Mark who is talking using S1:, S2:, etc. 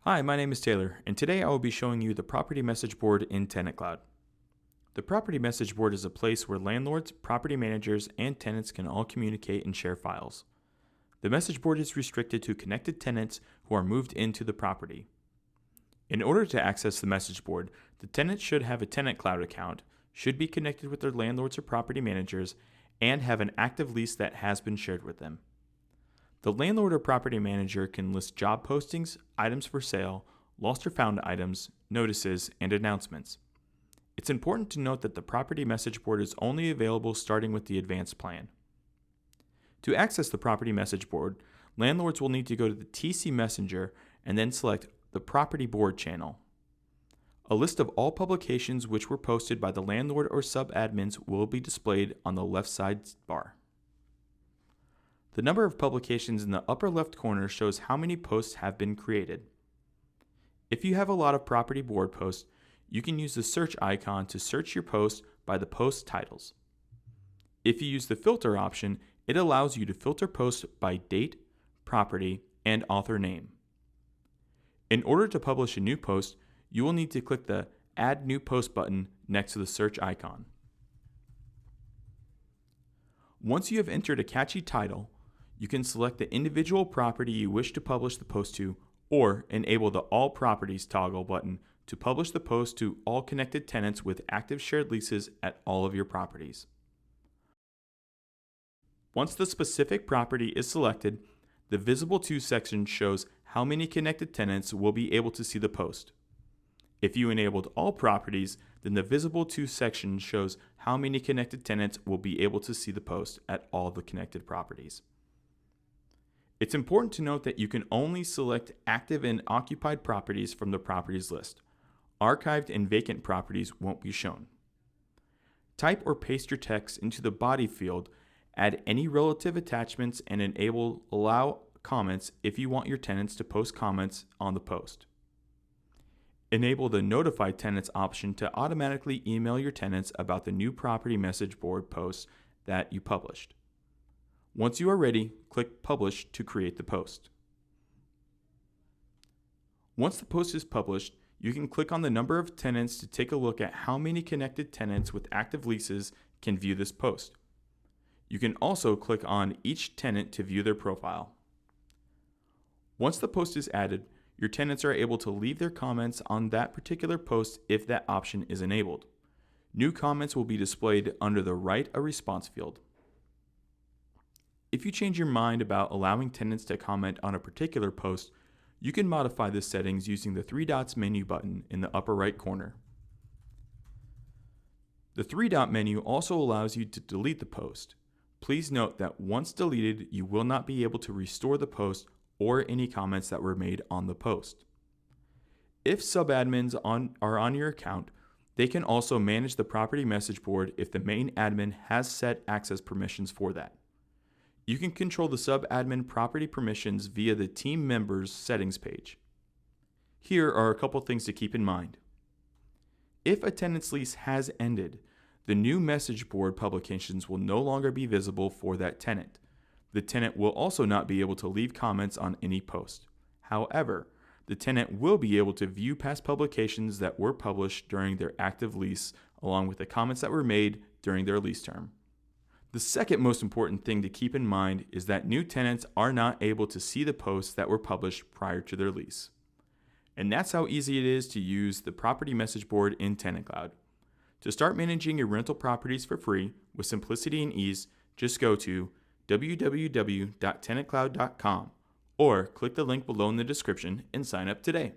S1: Hi, my name is Taylor, and today I will be showing you the property message board in Tenant Cloud. The property message board is a place where landlords, property managers, and tenants can all communicate and share files. The message board is restricted to connected tenants who are moved into the property. In order to access the message board, the tenant should have a Tenant Cloud account, should be connected with their landlords or property managers, and have an active lease that has been shared with them. The landlord or property manager can list job postings, items for sale, lost or found items, notices, and announcements. It's important to note that the property message board is only available starting with the advanced plan. To access the property message board, landlords will need to go to the TC Messenger and then select the Property Board channel. A list of all publications which were posted by the landlord or sub-admins will be displayed on the left side bar. The number of publications in the upper left corner shows how many posts have been created. If you have a lot of property board posts, you can use the search icon to search your post by the post titles. If you use the filter option, it allows you to filter posts by date, property, and author name. In order to publish a new post, you will need to click the Add New Post button next to the search icon. Once you have entered a catchy title, you can select the individual property you wish to publish the post to, or enable the All Properties toggle button to publish the post to all connected tenants with active shared leases at all of your properties. Once the specific property is selected, the Visible To section shows how many connected tenants will be able to see the post. If you enabled all properties, then the Visible To section shows how many connected tenants will be able to see the post at all the connected properties. It's important to note that you can only select active and occupied properties from the properties list. Archived and vacant properties won't be shown. Type or paste your text into the body field, add any relative attachments, and allow comments if you want your tenants to post comments on the post. Enable the Notify Tenants option to automatically email your tenants about the new property message board posts that you published. Once you are ready, click Publish to create the post. Once the post is published, you can click on the number of tenants to take a look at how many connected tenants with active leases can view this post. You can also click on each tenant to view their profile. Once the post is added, your tenants are able to leave their comments on that particular post if that option is enabled. New comments will be displayed under the Write a Response field. If you change your mind about allowing tenants to comment on a particular post, you can modify the settings using the three dots menu button in the upper right corner. The three-dot menu also allows you to delete the post. Please note that once deleted, you will not be able to restore the post or any comments that were made on the post. If sub-admins are on your account, they can also manage the property message board if the main admin has set access permissions for that. You can control the sub-admin property permissions via the Team Members settings page. Here are a couple things to keep in mind. If a tenant's lease has ended, the new message board publications will no longer be visible for that tenant. The tenant will also not be able to leave comments on any post. However, the tenant will be able to view past publications that were published during their active lease, along with the comments that were made during their lease term. The second most important thing to keep in mind is that new tenants are not able to see the posts that were published prior to their lease. And that's how easy it is to use the property message board in Tenant Cloud. To start managing your rental properties for free with simplicity and ease, just go to www.tenantcloud.com or click the link below in the description and sign up today.